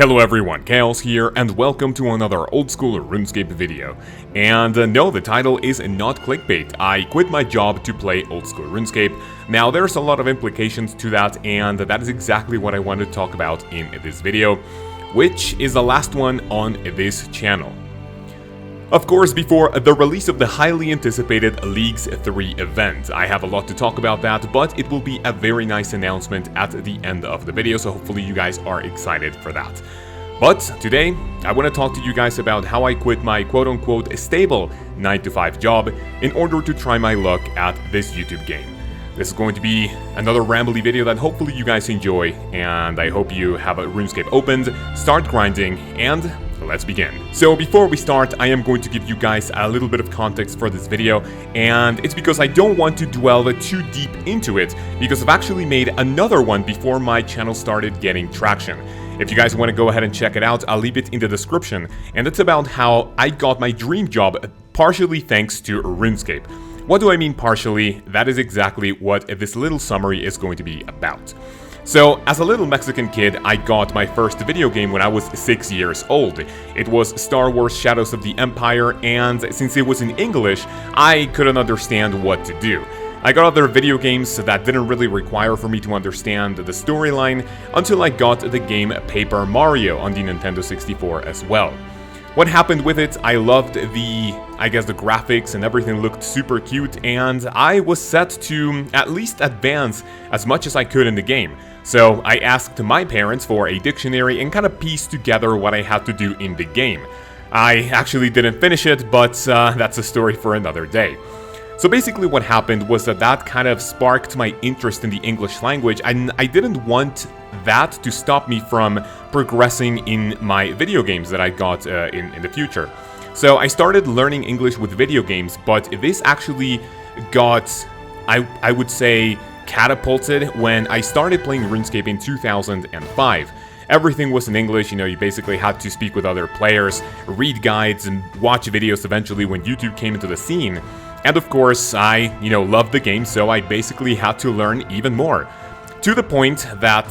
Hello everyone, Kaoz here, and welcome to another old school RuneScape video. And no, the title is not clickbait. I quit my job to play old school RuneScape. Now there's a lot of implications to that, and that is exactly what I want to talk about in this video, which is the last one on this channel. Of course, before the release of the highly anticipated Leagues 3 event. I have a lot to talk about that, but it will be a very nice announcement at the end of the video, so hopefully you guys are excited for that. But today, I want to talk to you guys about how I quit my quote-unquote stable 9-to-5 job in order to try my luck at this YouTube game. This is going to be another rambly video that hopefully you guys enjoy, and I hope you have a RuneScape opened, start grinding, and let's begin. So before we start, I am going to give you guys a little bit of context for this video, and it's because I don't want to dwell too deep into it, because I've actually made another one before my channel started getting traction. If you guys want to go ahead and check it out, I'll leave it in the description, and it's about how I got my dream job partially thanks to RuneScape. What do I mean partially? That is exactly what this little summary is going to be about. So, as a little Mexican kid, I got my first video game when I was 6 years old. It was Star Wars Shadows of the Empire, and since it was in English, I couldn't understand what to do. I got other video games that didn't really require for me to understand the storyline until I got the game Paper Mario on the Nintendo 64 as well. What happened with it, I loved the graphics and everything looked super cute, and I was set to at least advance as much as I could in the game. So I asked my parents for a dictionary and kind of pieced together what I had to do in the game. I actually didn't finish it, but that's a story for another day. So basically what happened was that kind of sparked my interest in the English language, and I didn't want that to stop me from progressing in my video games that I got in the future. So I started learning English with video games, but this actually got, I would say, catapulted when I started playing RuneScape in 2005. Everything was in English, you basically had to speak with other players, read guides, and watch videos eventually when YouTube came into the scene. And of course, I, loved the game, so I basically had to learn even more. To the point that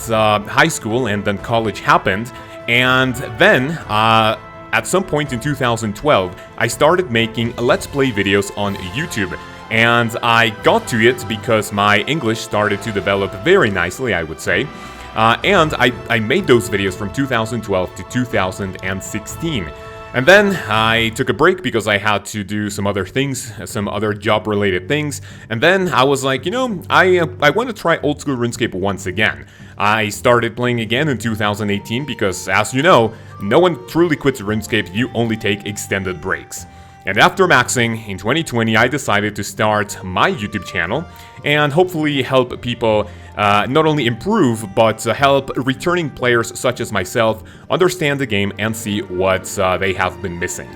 high school and then college happened, and then, at some point in 2012, I started making Let's Play videos on YouTube. And I got to it because my English started to develop very nicely, I would say. And I made those videos from 2012 to 2016. And then I took a break because I had to do some other things, some other job-related things. And then I was like, I want to try old school RuneScape once again. I started playing again in 2018 because, as you know, no one truly quits RuneScape, you only take extended breaks. And after maxing, in 2020, I decided to start my YouTube channel and hopefully help people not only improve, but help returning players such as myself understand the game and see what they have been missing.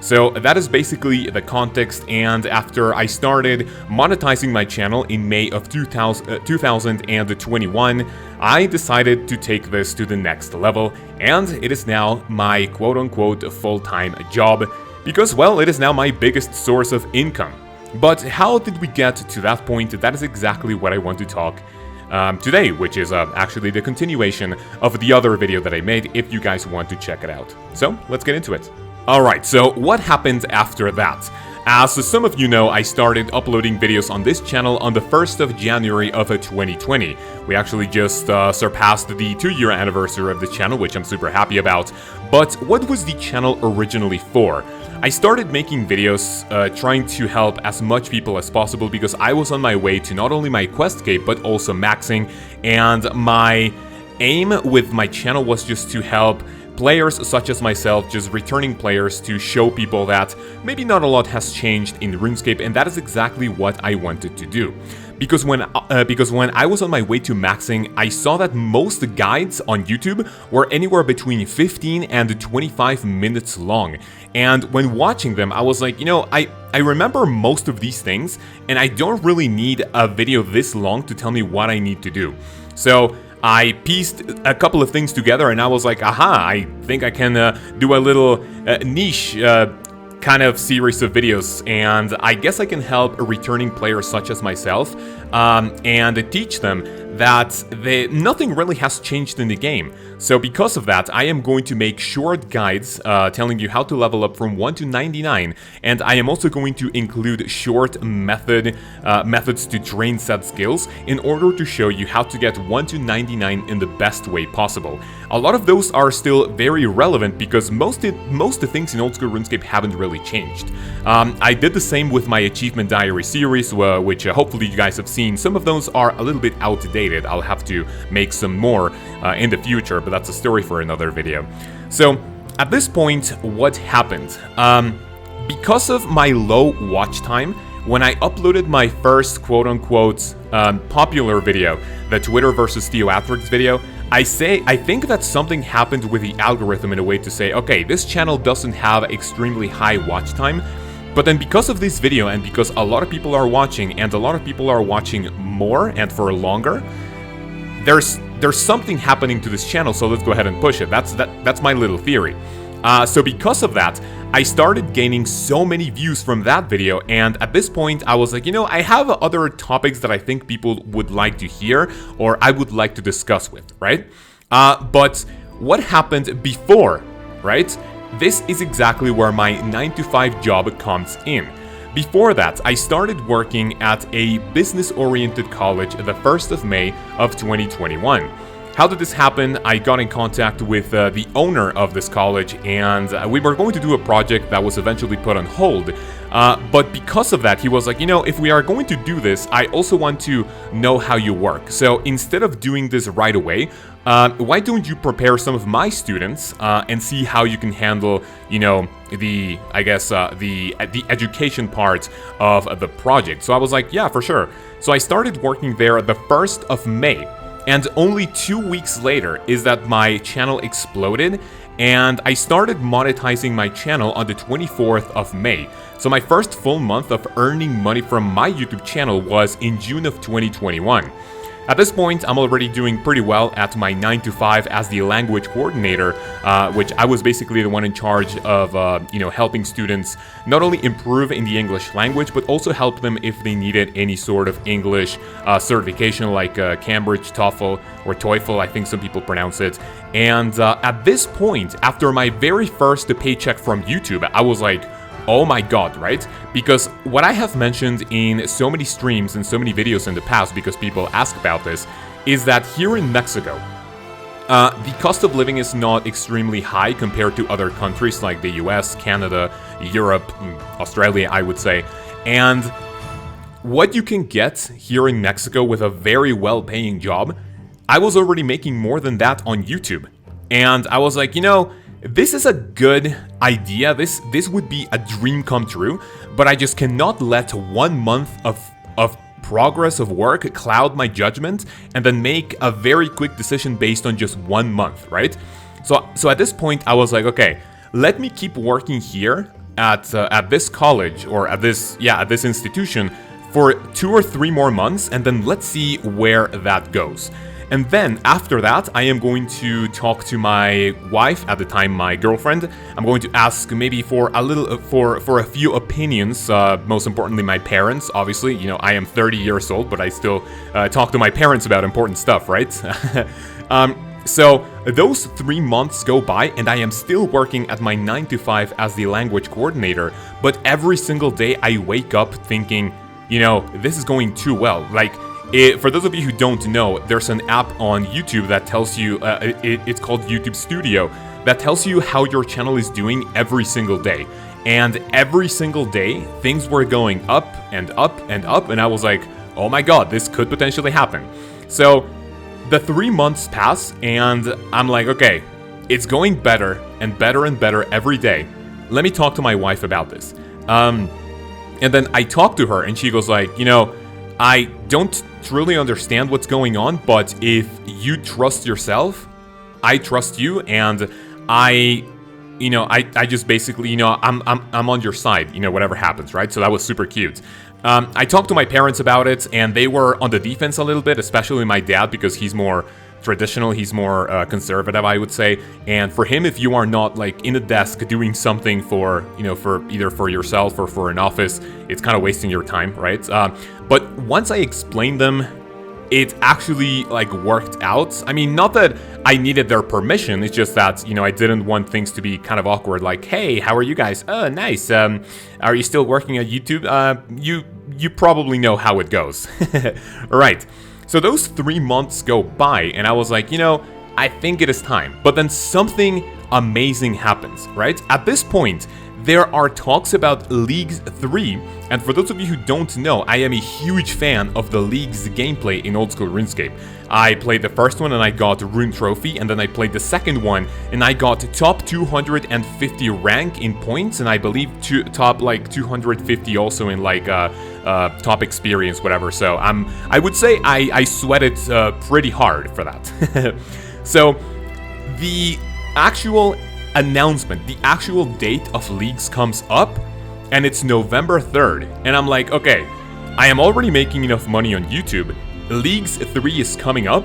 So that is basically the context, and after I started monetizing my channel in May of 2021, I decided to take this to the next level, and it is now my quote-unquote full-time job. Because, well, it is now my biggest source of income. But how did we get to that point? That is exactly what I want to talk today, which is actually the continuation of the other video that I made, if you guys want to check it out. So, let's get into it. Alright, so what happened after that? As some of you know, I started uploading videos on this channel on the 1st of January of 2020. We actually just surpassed the 2-year anniversary of the channel, which I'm super happy about. But what was the channel originally for? I started making videos trying to help as much people as possible because I was on my way to not only my quest cape but also maxing, and my aim with my channel was just to help players such as myself, just returning players, to show people that maybe not a lot has changed in RuneScape, and that is exactly what I wanted to do. Because when I was on my way to maxing, I saw that most guides on YouTube were anywhere between 15 and 25 minutes long. And when watching them, I was like, I remember most of these things, and I don't really need a video this long to tell me what I need to do. So I pieced a couple of things together, and I was like, aha, I think I can do a little niche kind of series of videos, and I guess I can help returning players such as myself and teach them that nothing really has changed in the game. So because of that, I am going to make short guides telling you how to level up from 1 to 99, and I am also going to include short methods to train said skills in order to show you how to get 1 to 99 in the best way possible. A lot of those are still very relevant because most of the things in Old School RuneScape haven't really changed. I did the same with my Achievement Diary series, which hopefully you guys have seen. Some of those are a little bit outdated. I'll have to make some more in the future, but that's a story for another video. So at this point, what happened? Because of my low watch time, when I uploaded my first quote-unquote popular video, the Twitter versus Theoatrix video, I think that something happened with the algorithm in a way to say, okay, this channel doesn't have extremely high watch time, but then because of this video and because a lot of people are watching and a lot of people are watching more and for longer, there's something happening to this channel, so let's go ahead and push it. That's my little theory. So because of that, I started gaining so many views from that video, and at this point I was like, you know, I have other topics that I think people would like to hear or I would like to discuss with, right? But what happened before, right? This is exactly where my 9 to 5 job comes in. Before that, I started working at a business-oriented college the 1st of May of 2021. How did this happen? I got in contact with the owner of this college, and we were going to do a project that was eventually put on hold. But because of that, he was like, you know, if we are going to do this, I also want to know how you work. So instead of doing this right away, why don't you prepare some of my students and see how you can handle, you know, the education part of the project. So I was like, yeah, for sure. So I started working there the 1st of May. And only 2 weeks later is that my channel exploded, and I started monetizing my channel on the 24th of May. So my first full month of earning money from my YouTube channel was in June of 2021. At this point, I'm already doing pretty well at my 9 to 5 as the language coordinator, which I was basically the one in charge of, helping students not only improve in the English language, but also help them if they needed any sort of English certification like Cambridge, TOEFL, or TOEFL, I think some people pronounce it. And at this point, after my very first paycheck from YouTube, I was like, oh my god, right? Because what I have mentioned in so many streams and so many videos in the past, because people ask about this, is that here in Mexico, the cost of living is not extremely high compared to other countries like the US, Canada, Europe, Australia, I would say. And what you can get here in Mexico with a very well-paying job, I was already making more than that on YouTube. And I was like, you know, this is a good idea, this would be a dream come true, but I just cannot let 1 month of progress of work cloud my judgment and then make a very quick decision based on just 1 month, right? So at this point I was like, okay, let me keep working here at this college or at this institution for 2 or 3 more months, and then let's see where that goes. And then after that, I am going to talk to my wife, at the time my girlfriend. I'm going to ask maybe for a few opinions, most importantly my parents, obviously. You know, I am 30 years old, but I still talk to my parents about important stuff, right? So those 3 months go by and I am still working at my 9 to 5 as the language coordinator, but every single day I wake up thinking, you know, this is going too well. Like, for those of you who don't know, there's an app on YouTube that tells you, it's called YouTube Studio, that tells you how your channel is doing every single day. And every single day, things were going up and up and up, and I was like, oh my god, this could potentially happen. So the 3 months pass, and I'm like, okay, it's going better and better and better every day. Let me talk to my wife about this. And then I talked to her, and she goes like, you know, I don't truly understand what's going on, but if you trust yourself, I trust you, and I just basically, you know, I'm on your side, you know, whatever happens, right? So that was super cute. I talked to my parents about it, and they were on the defense a little bit, especially my dad, because he's more traditional, he's more conservative, I would say. And for him, if you are not like in the desk doing something for, you know, for either for yourself or for an office, it's kind of wasting your time, right? But once I explained them it actually like worked out. I mean, not that I needed their permission, it's just that, you know, I didn't want things to be kind of awkward, like, hey, how are you guys? Oh, nice. Are you still working at YouTube? You probably know how it goes. Alright, so those 3 months go by, and I was like, you know, I think it is time. But then something amazing happens, right? At this point, there are talks about League 3, and for those of you who don't know, I am a huge fan of the League's gameplay in old school RuneScape. I played the first one and I got Rune Trophy, and then I played the second one and I got top 250 rank in points, and I believe top like 250 also in like top experience, whatever. So I would say I sweated pretty hard for that. So the actual announcement, the actual date of Leagues comes up, and it's November 3rd, and I'm like, okay, I am already making enough money on YouTube, Leagues 3 is coming up,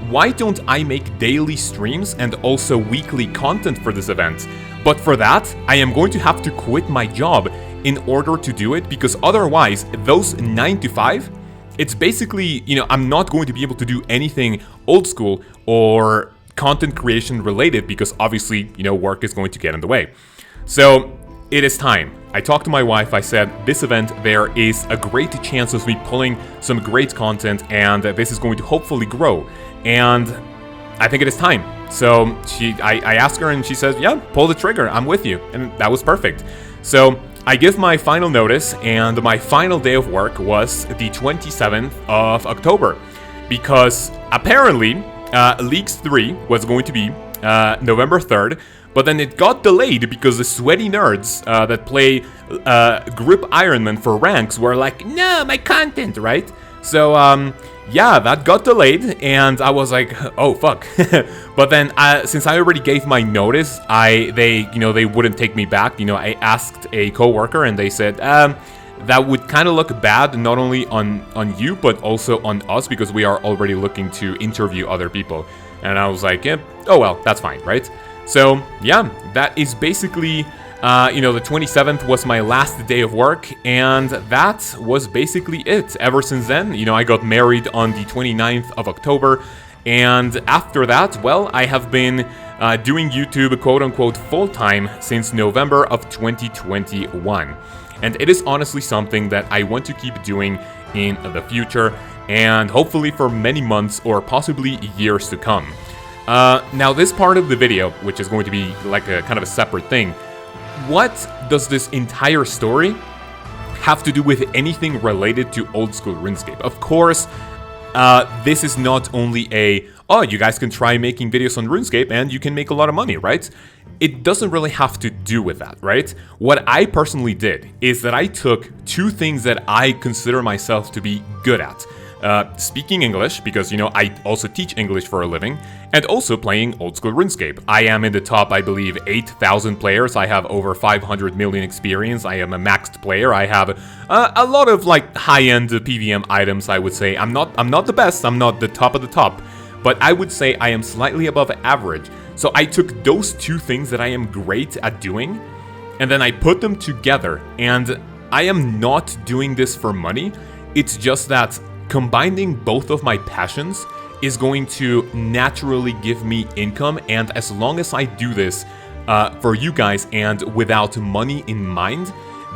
why don't I make daily streams and also weekly content for this event? But for that, I am going to have to quit my job in order to do it, because otherwise, those 9 to 5, it's basically, you know, I'm not going to be able to do anything old school or content creation related, because obviously, you know, work is going to get in the way. So it is time. I talked to my wife, I said, this event, there is a great chance of me pulling some great content, and this is going to hopefully grow, and I think it is time. So I asked her and she says, yeah, pull the trigger, I'm with you, and that was perfect. So I give my final notice, and my final day of work was the 27th of October, because apparently Leagues 3 was going to be November 3rd, but then it got delayed because the sweaty nerds that play Grip Ironman for ranks were like, no, my content, right? So, yeah, that got delayed, and I was like, oh, fuck. But then, since I already gave my notice, they wouldn't take me back. You know, I asked a coworker, and they said, that would kind of look bad, not only on you, but also on us, because we are already looking to interview other people. And I was like, yeah, oh well, that's fine, right? So, yeah, that is basically, the 27th was my last day of work, and that was basically it. Ever since then, you know, I got married on the 29th of October, and after that, well, I have been doing YouTube quote-unquote full-time since November of 2021. And it is honestly something that I want to keep doing in the future, and hopefully for many months or possibly years to come. Now this part of the video, which is going to be like a kind of a separate thing, what does this entire story have to do with anything related to old school RuneScape? Of course, this is not only oh, you guys can try making videos on RuneScape and you can make a lot of money, right? It doesn't really have to do with that, right? What I personally did is that I took two things that I consider myself to be good at. Speaking English, because, you know, I also teach English for a living, and also playing old school RuneScape. I am in the top, I believe, 8,000 players. I have over 500 million experience. I am a maxed player. I have a lot of, like, high-end PVM items, I would say. I'm not the best. I'm not the top of the top. But I would say I am slightly above average. So I took those two things that I am great at doing, and then I put them together. And I am not doing this for money. It's just that combining both of my passions is going to naturally give me income, and as long as I do this for you guys and without money in mind,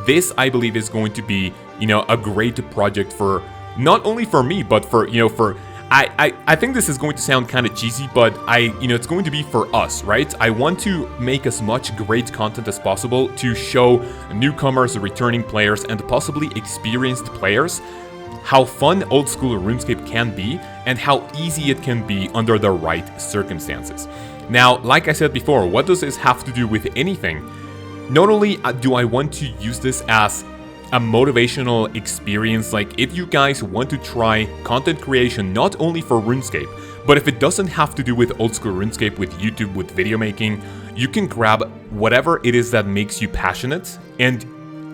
this, I believe, is going to be, you know, a great project for not only for me, but for, you know, for I think this is going to sound kind of cheesy, but it's going to be for us, right? I want to make as much great content as possible to show newcomers, returning players, and possibly experienced players how fun old school RuneScape can be and how easy it can be under the right circumstances. Now, like I said before, what does this have to do with anything? Not only do I want to use this as a motivational experience, like if you guys want to try content creation not only for RuneScape, but if it doesn't have to do with old school RuneScape, with YouTube, with video making, you can grab whatever it is that makes you passionate, and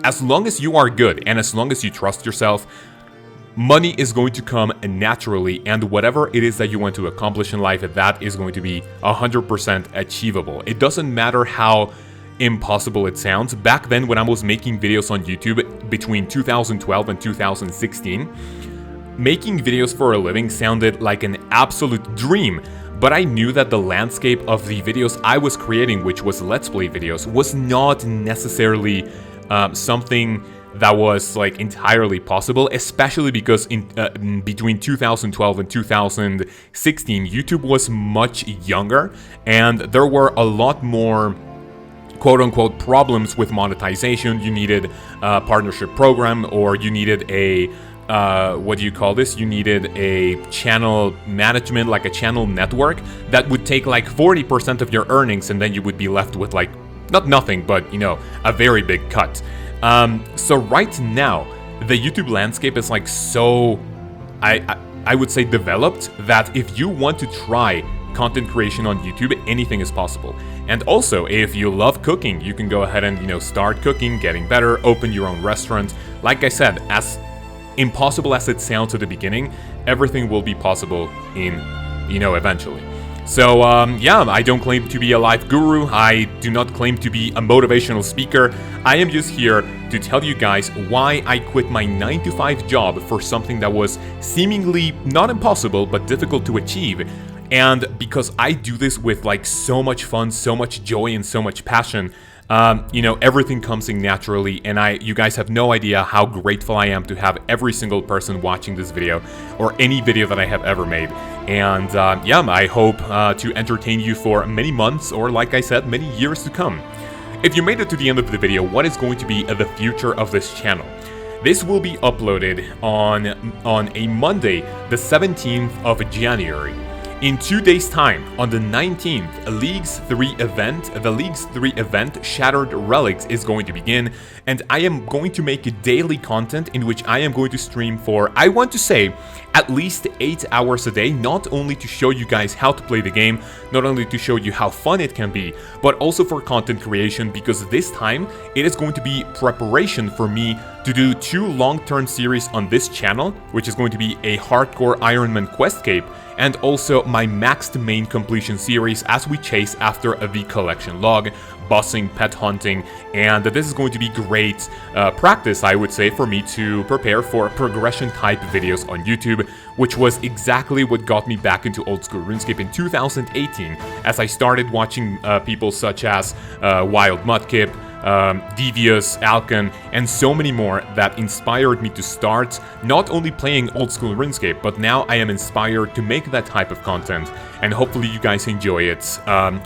as long as you are good and as long as you trust yourself, money is going to come naturally, and whatever it is that you want to accomplish in life, that is going to be 100% achievable. It doesn't matter how impossible it sounds. Back then, when I was making videos on YouTube between 2012 and 2016, Making videos for a living sounded like an absolute dream, but I knew that the landscape of the videos I was creating, which was Let's Play videos, was not necessarily something that was like entirely possible, especially because in between 2012 and 2016, YouTube was much younger, and there were a lot more quote-unquote problems with monetization. You needed a partnership program, or you needed a what do you call this? You needed a channel management, like a channel network that would take like 40% of your earnings, and then you would be left with like not nothing, but you know, a very big cut. So right now, the YouTube landscape is like so, I would say, developed, that if you want to try content creation on YouTube, anything is possible. And also, if you love cooking, you can go ahead and, you know, start cooking, getting better, open your own restaurant. Like I said, as impossible as it sounds at the beginning, everything will be possible in, you know, eventually. So, yeah, I don't claim to be a life guru, I do not claim to be a motivational speaker. I am just here to tell you guys why I quit my 9-to-5 job for something that was seemingly not impossible, but difficult to achieve. And because I do this with like so much fun, so much joy, and so much passion, you know, everything comes in naturally, and you guys have no idea how grateful I am to have every single person watching this video, or any video that I have ever made. And yeah, I hope to entertain you for many months, or like I said, many years to come. If you made it to the end of the video, what is going to be the future of this channel? This will be uploaded on a Monday, the 17th of January. In 2 days' time, on the 19th, the Leagues 3 event, Shattered Relics, is going to begin, and I am going to make daily content in which I am going to stream for, I want to say, at least 8 hours a day, not only to show you guys how to play the game, not only to show you how fun it can be, but also for content creation, because this time, it is going to be preparation for me to do 2 long-term series on this channel, which is going to be a Hardcore Ironman Quest Cape, and also my maxed main completion series as we chase after the collection log, bossing, pet hunting, and this is going to be great practice, I would say, for me to prepare for progression type videos on YouTube, which was exactly what got me back into old school RuneScape in 2018, as I started watching people such as Wild Mudkip, Devious, Alkan, and so many more that inspired me to start not only playing old school RuneScape, but now I am inspired to make that type of content, and hopefully you guys enjoy it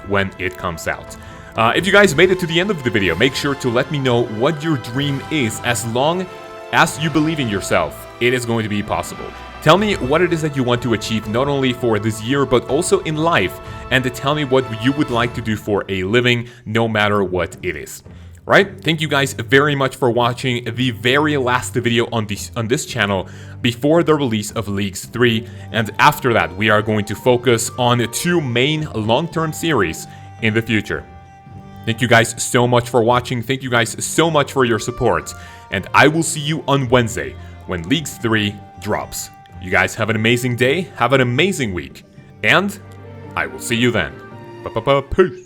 when it comes out. If you guys made it to the end of the video, make sure to let me know what your dream is. As long as you believe in yourself, it is going to be possible. Tell me what it is that you want to achieve, not only for this year, but also in life, and tell me what you would like to do for a living, no matter what it is. Right? Thank you guys very much for watching the very last video on this channel before the release of Leagues 3, and after that we are going to focus on 2 main long-term series in the future. Thank you guys so much for watching, thank you guys so much for your support, and I will see you on Wednesday when Leagues 3 drops. You guys have an amazing day, have an amazing week, and I will see you then. Peace.